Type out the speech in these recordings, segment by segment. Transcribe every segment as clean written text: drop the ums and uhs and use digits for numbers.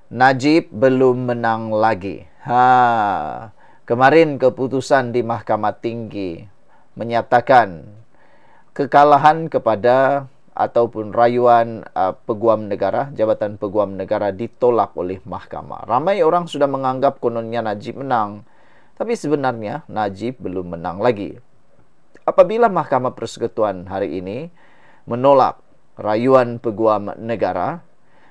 Najib belum menang lagi. Kemarin keputusan di Mahkamah Tinggi menyatakan kekalahan kepada ataupun rayuan peguam negara, Jabatan Peguam Negara ditolak oleh mahkamah. Ramai orang sudah menganggap kononnya Najib menang, tapi sebenarnya Najib belum menang lagi. Apabila Mahkamah Persekutuan hari ini menolak rayuan peguam negara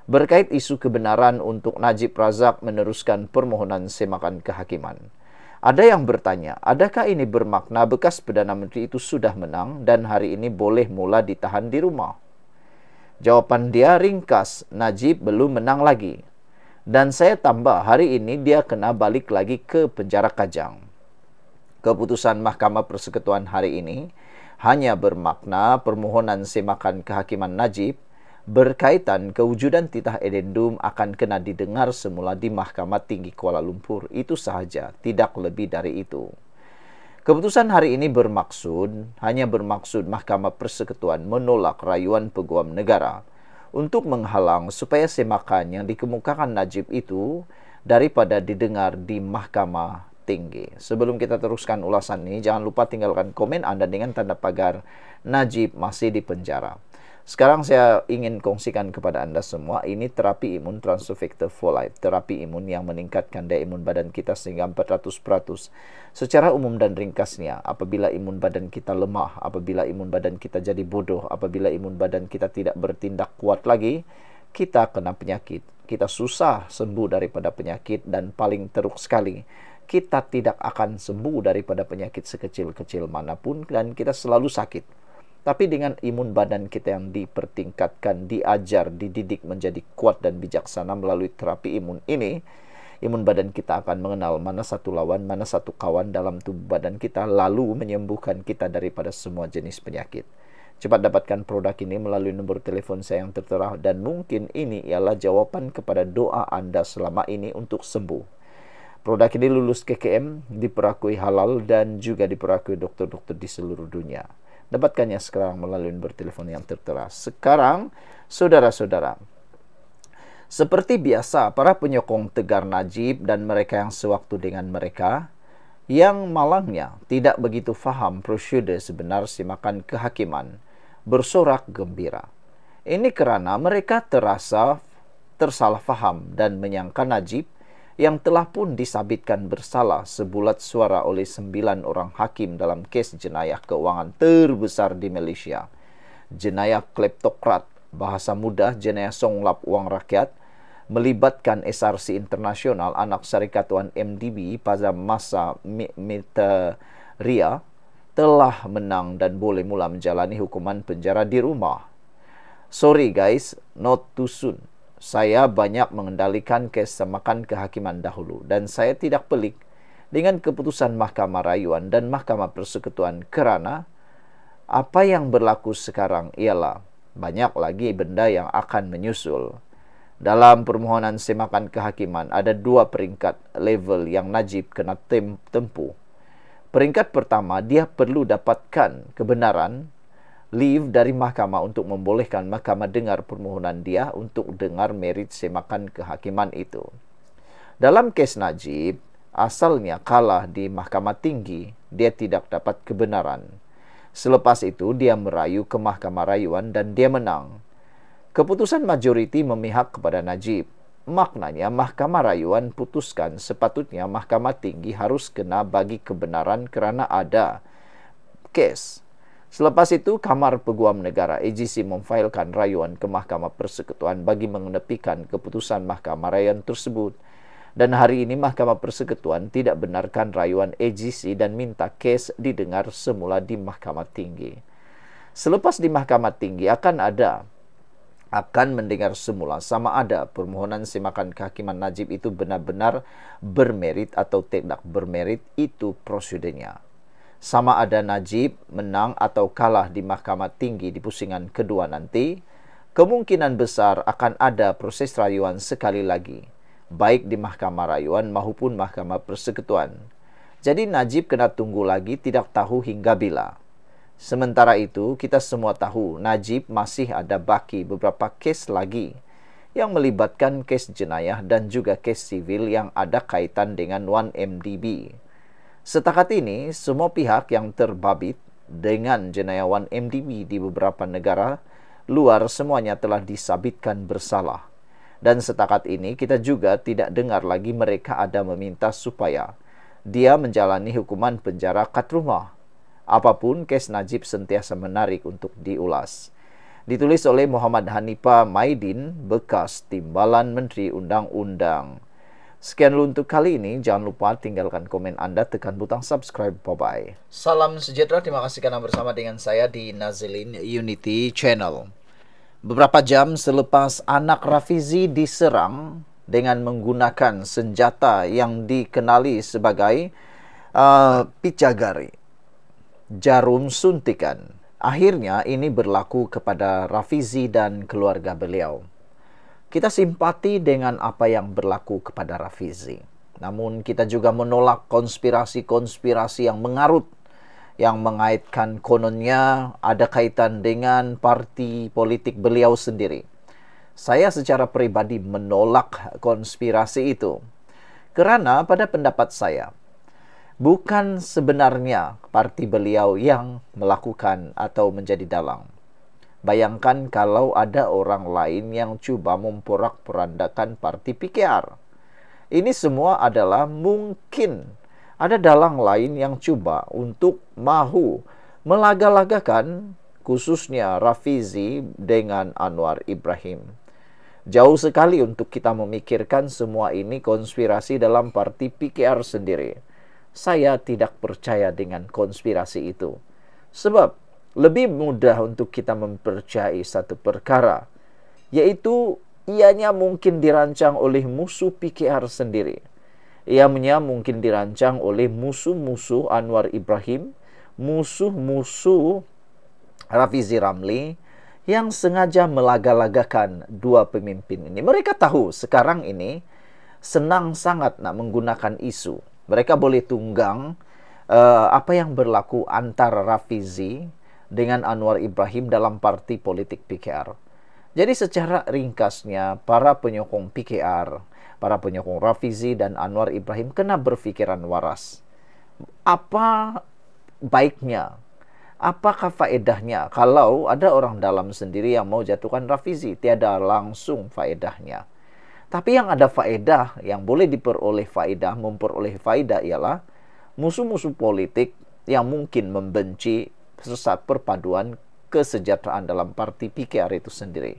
berkait isu kebenaran untuk Najib Razak meneruskan permohonan semakan kehakiman. Ada yang bertanya, adakah ini bermakna bekas Perdana Menteri itu sudah menang dan hari ini boleh mula ditahan di rumah? Jawapan dia ringkas, Najib belum menang lagi. Dan saya tambah, hari ini dia kena balik lagi ke penjara Kajang. Keputusan Mahkamah Persekutuan hari ini hanya bermakna permohonan semakan kehakiman Najib berkaitan kewujudan titah edendum akan kena didengar semula di Mahkamah Tinggi Kuala Lumpur. Itu sahaja, tidak lebih dari itu. Keputusan hari ini hanya bermaksud Mahkamah Persekutuan menolak rayuan peguam negara untuk menghalang supaya semakan yang dikemukakan Najib itu daripada didengar di Mahkamah Tinggi. Sebelum kita teruskan ulasan ini, jangan lupa tinggalkan komen Anda dengan tanda pagar Najib masih di penjara. Sekarang saya ingin kongsikan kepada Anda semua, ini terapi imun Transovector for Life, terapi imun yang meningkatkan daya imun badan kita sehingga 400%. Secara umum dan ringkasnya, apabila imun badan kita lemah, apabila imun badan kita jadi bodoh, apabila imun badan kita tidak bertindak kuat lagi, kita kena penyakit. Kita susah sembuh daripada penyakit dan paling teruk sekali, kita tidak akan sembuh daripada penyakit sekecil-kecil manapun dan kita selalu sakit. Tapi dengan imun badan kita yang dipertingkatkan, diajar, dididik menjadi kuat dan bijaksana melalui terapi imun ini, imun badan kita akan mengenal mana satu lawan, mana satu kawan dalam tubuh badan kita, lalu menyembuhkan kita daripada semua jenis penyakit. Cepat dapatkan produk ini melalui nombor telepon saya yang tertera, dan mungkin ini ialah jawaban kepada doa Anda selama ini untuk sembuh. Produk ini lulus KKM, diperakui halal, dan juga diperakui dokter-dokter di seluruh dunia. Dapatkannya sekarang melalui nomor telepon yang tertera. Sekarang, saudara-saudara, seperti biasa, para penyokong tegar Najib dan mereka yang sewaktu dengan mereka, yang malangnya tidak begitu faham prosedur sebenar semakan kehakiman, bersorak gembira. Ini kerana mereka terasa tersalah faham dan menyangka Najib yang telah pun disabitkan bersalah sebulat suara oleh 9 orang hakim dalam kes jenayah keuangan terbesar di Malaysia. Jenayah kleptokrat, bahasa mudah jenayah songlap wang rakyat, melibatkan SRC Internasional, anak syarikatuan MDB pada masa Meteria, telah menang dan boleh mula menjalani hukuman penjara di rumah. Sorry guys, not too soon. Saya banyak mengendalikan kes semakan kehakiman dahulu dan saya tidak pelik dengan keputusan Mahkamah Rayuan dan Mahkamah Persekutuan kerana apa yang berlaku sekarang ialah banyak lagi benda yang akan menyusul. Dalam permohonan semakan kehakiman ada 2 peringkat level yang Najib kena tempuh. Peringkat pertama, dia perlu dapatkan kebenaran leave dari mahkamah untuk membolehkan mahkamah dengar permohonan dia untuk dengar merit semakan kehakiman itu. Dalam kes Najib, asalnya kalah di Mahkamah Tinggi, dia tidak dapat kebenaran. Selepas itu, dia merayu ke Mahkamah Rayuan dan dia menang. Keputusan majoriti memihak kepada Najib. Maknanya, Mahkamah Rayuan putuskan sepatutnya Mahkamah Tinggi harus kena bagi kebenaran kerana ada kes. Selepas itu, Kamar Peguam Negara AGC memfailkan rayuan ke Mahkamah Persekutuan bagi mengenepikan keputusan Mahkamah Rayuan tersebut. Dan hari ini Mahkamah Persekutuan tidak benarkan rayuan AGC dan minta kes didengar semula di Mahkamah Tinggi. Selepas di Mahkamah Tinggi akan mendengar semula sama ada permohonan semakan kehakiman Najib itu benar-benar bermerit atau tidak bermerit, itu prosedurnya. Sama ada Najib menang atau kalah di Mahkamah Tinggi di pusingan kedua nanti, kemungkinan besar akan ada proses rayuan sekali lagi, baik di Mahkamah Rayuan maupun Mahkamah Persekutuan. Jadi Najib kena tunggu lagi, tidak tahu hingga bila. Sementara itu, kita semua tahu Najib masih ada baki beberapa kes lagi yang melibatkan kes jenayah dan juga kes sivil yang ada kaitan dengan 1MDB. Setakat ini, semua pihak yang terbabit dengan jenayah 1MDB di beberapa negara luar semuanya telah disabitkan bersalah. Dan setakat ini kita juga tidak dengar lagi mereka ada meminta supaya dia menjalani hukuman penjara kat rumah. Apapun, kes Najib sentiasa menarik untuk diulas. Ditulis oleh Muhammad Hanifah Maidin, bekas Timbalan Menteri Undang-Undang. Sekian dulu untuk kali ini. Jangan lupa tinggalkan komen Anda, tekan butang subscribe. Bye-bye. Salam sejahtera, terima kasih karena bersama dengan saya di Nazilin Unity Channel. Beberapa jam selepas anak Rafizi diserang dengan menggunakan senjata yang dikenali sebagai picagari, jarum suntikan. Akhirnya ini berlaku kepada Rafizi dan keluarga beliau. Kita simpati dengan apa yang berlaku kepada Rafizi. Namun kita juga menolak konspirasi-konspirasi yang mengarut, yang mengaitkan kononnya ada kaitan dengan parti politik beliau sendiri. Saya secara pribadi menolak konspirasi itu. Kerana pada pendapat saya, bukan sebenarnya parti beliau yang melakukan atau menjadi dalang. Bayangkan kalau ada orang lain yang cuba memporak-porandakan parti PKR. Ini semua adalah mungkin ada dalang lain yang cuba untuk mahu melaga-lagakan khususnya Rafizi dengan Anwar Ibrahim. Jauh sekali untuk kita memikirkan semua ini konspirasi dalam parti PKR sendiri. Saya tidak percaya dengan konspirasi itu. Sebab lebih mudah untuk kita mempercayai satu perkara, yaitu ianya mungkin dirancang oleh musuh PKR sendiri. Ianya mungkin dirancang oleh musuh-musuh Anwar Ibrahim, musuh-musuh Rafizi Ramli, yang sengaja melaga-lagakan dua pemimpin ini. Mereka tahu sekarang ini senang sangat nak menggunakan isu. Mereka boleh tunggang apa yang berlaku antara Rafizi dengan Anwar Ibrahim dalam parti politik PKR. Jadi secara ringkasnya, para penyokong PKR, para penyokong Rafizi dan Anwar Ibrahim kena berfikiran waras. Apa baiknya, apakah faedahnya kalau ada orang dalam sendiri yang mau jatuhkan Rafizi? Tiada langsung faedahnya. Tapi yang ada faedah, yang boleh diperoleh faedah, memperoleh faedah ialah musuh-musuh politik yang mungkin membenci sesat perpaduan kesejahteraan dalam parti PKR itu sendiri.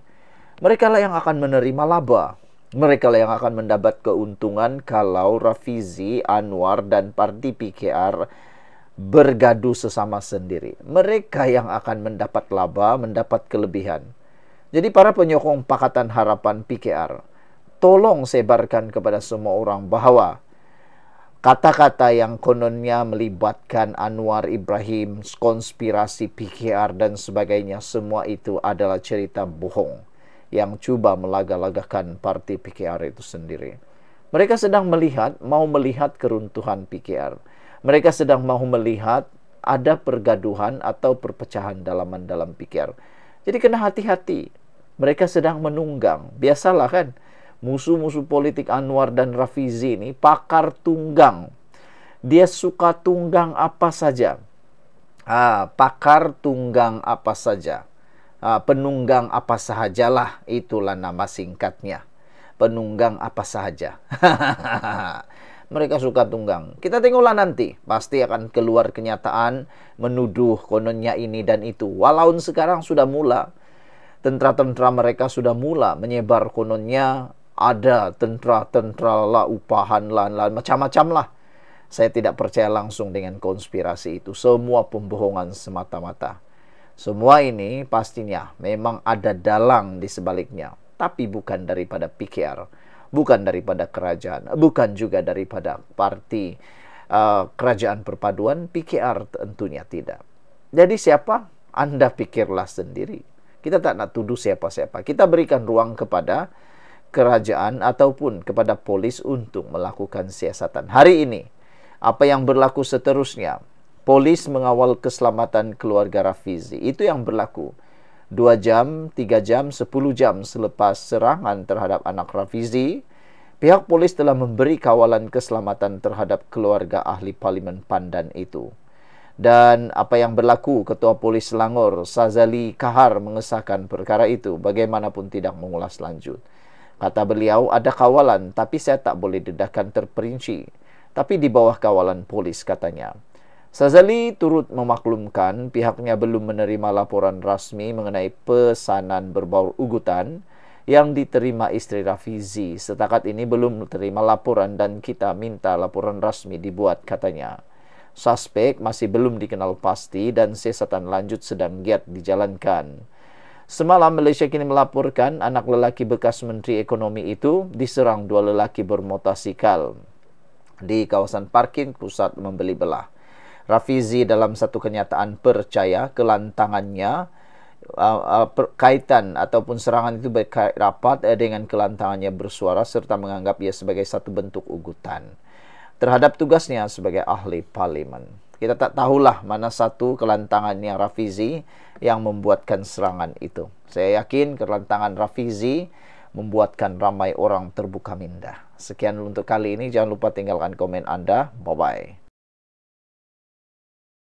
Mereka lah yang akan menerima laba. Mereka lah yang akan mendapat keuntungan kalau Rafizi, Anwar, dan parti PKR bergaduh sesama sendiri. Mereka yang akan mendapat laba, mendapat kelebihan. Jadi para penyokong Pakatan Harapan PKR, tolong sebarkan kepada semua orang bahawa kata-kata yang kononnya melibatkan Anwar Ibrahim, konspirasi PKR dan sebagainya, semua itu adalah cerita bohong yang cuba melaga-lagakan parti PKR itu sendiri. Mereka sedang mau melihat keruntuhan PKR. Mereka sedang mau melihat ada pergaduhan atau perpecahan dalam PKR. Jadi kena hati-hati. Mereka sedang menunggang. Biasalah kan, musuh-musuh politik Anwar dan Rafizi ini pakar tunggang. Dia suka tunggang apa saja. Pakar tunggang apa saja. Penunggang apa sahajalah, itulah nama singkatnya. Penunggang apa sahaja. Mereka suka tunggang. Kita tengoklah nanti, pasti akan keluar kenyataan menuduh kononnya ini dan itu. Walau sekarang sudah mula, tentara-tentara mereka sudah mula menyebar kononnya ada tentara-tentara lah, upahan lah, macam-macam lah. Saya tidak percaya langsung dengan konspirasi itu. Semua pembohongan semata-mata. Semua ini pastinya memang ada dalang di sebaliknya. Tapi bukan daripada PKR, bukan daripada kerajaan, bukan juga daripada parti kerajaan perpaduan. PKR tentunya tidak. Jadi siapa? Anda pikirlah sendiri. Kita tak nak tuduh siapa-siapa. Kita berikan ruang kepada kerajaan ataupun kepada polis untuk melakukan siasatan. Hari ini, apa yang berlaku seterusnya? Polis mengawal keselamatan keluarga Rafizi. Itu yang berlaku. 2 jam, 3 jam, 10 jam selepas serangan terhadap anak Rafizi, pihak polis telah memberi kawalan keselamatan terhadap keluarga ahli Parlimen Pandan itu. Dan apa yang berlaku, Ketua Polis Selangor, Sazali Kahar, mengesahkan perkara itu, bagaimanapun tidak mengulas lanjut. Kata beliau, ada kawalan, tapi saya tak boleh dedahkan terperinci. Tapi di bawah kawalan polis, katanya. Sazali turut memaklumkan pihaknya belum menerima laporan rasmi mengenai pesanan berbau ugutan yang diterima istri Rafizi. Setakat ini belum menerima laporan dan kita minta laporan rasmi dibuat, katanya. Suspek masih belum dikenal pasti dan siasatan lanjut sedang giat dijalankan. Semalam Malaysia kini melaporkan anak lelaki bekas Menteri Ekonomi itu diserang 2 lelaki bermotosikal di kawasan parking pusat membeli belah. Rafizi dalam satu kenyataan percaya kelantangannya kaitan ataupun serangan itu berkait rapat dengan kelantangannya bersuara serta menganggap ia sebagai satu bentuk ugutan terhadap tugasnya sebagai ahli parlimen. Kita tak tahulah mana satu kelantangannya Rafizi yang membuatkan serangan itu. Saya yakin kelantangan Rafizi membuatkan ramai orang terbuka minda. Sekian untuk kali ini. Jangan lupa tinggalkan komen Anda. Bye-bye.